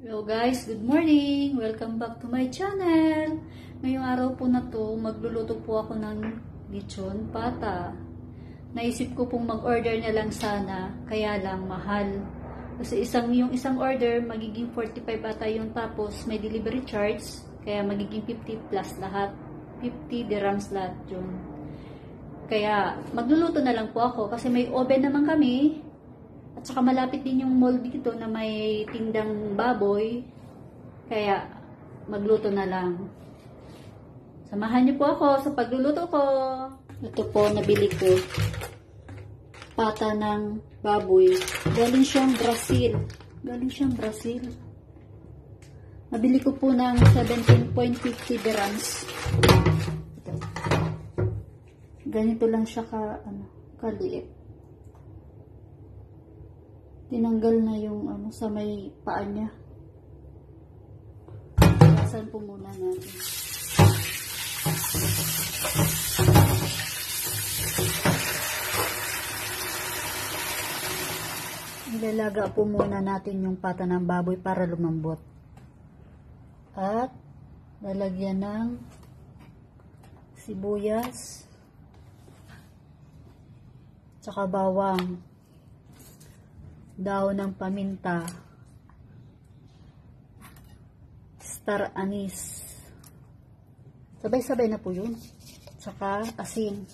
Hello guys, good morning! Welcome back to my channel! Ngayong araw po na to, magluluto po ako ng lechon pata. Naisip ko pong mag-order na lang sana, kaya lang mahal. Kasi yung isang order, magiging 45 ata yung tapos may delivery charge, kaya magiging 50 plus lahat. 50 dirhams lahat yun. Kaya magluluto na lang po ako kasi may oven naman kami. At saka malapit din yung mall dito na may tindang baboy. Kaya magluto na lang. Samahan niyo po ako sa pagluluto ko. Ito po nabili ko. Pata ng baboy. Galing siyang Brazil. Nabili ko po ng 17.50 dirhams. Ito. Ganito lang siya kaliit. Tinanggal na yung sa may paa niya. Basan po muna natin. Ilalaga po muna natin yung pata ng baboy para lumambot. At lalagyan ng sibuyas tsaka bawang, daon ng paminta, star anise, sabay-sabay na po yun, tsaka asin.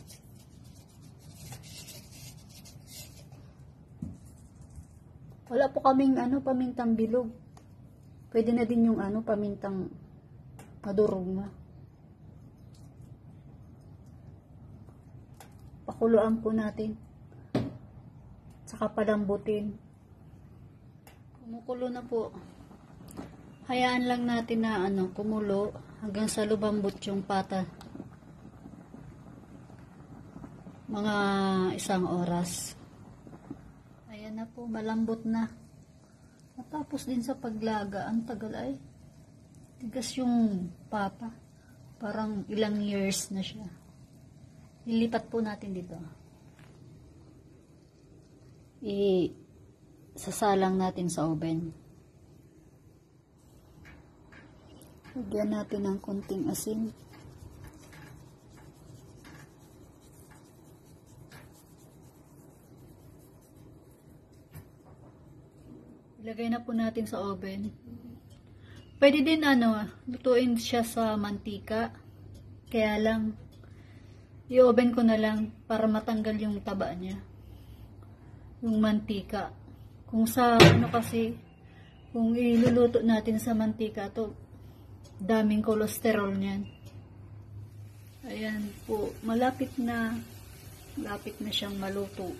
Wala po kaming pamintang bilog, pwede na din yung pamintang madurog na. Pakuluan po natin tsaka palambutin. Kumukulo na po. Hayaan lang natin na kumulo hanggang sa lumambot yung pata. Mga 1 oras. Ayan na po, malambot na. Matapos din sa paglaga, ang tagal ay. Tigas yung pata. Parang ilang years na siya. Ilipat po natin dito. Sasalang natin sa oven. Lagyan natin ng konting asin. Ilagay na po natin sa oven. Pwede din lutuin siya sa mantika. Kaya lang i-oven ko na lang para matanggal yung taba niya. Yung mantika. Kung sa kasi, kung iluluto natin sa mantika, to daming cholesterol niyan. Ayan po, malapit na siyang maluto.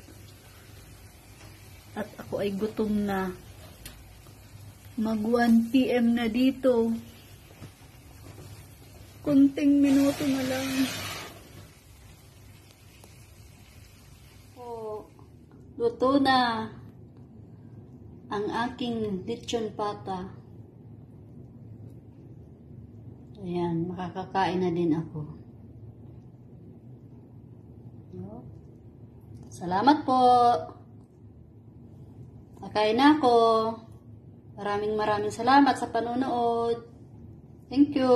At ako ay gutom na. Mag 1 PM na dito. Kunting minuto na lang. Luto na ang aking lechon pata. Ayan, makakakain na din ako. Salamat po. Kakain na ako. Maraming salamat sa panonood. Thank you.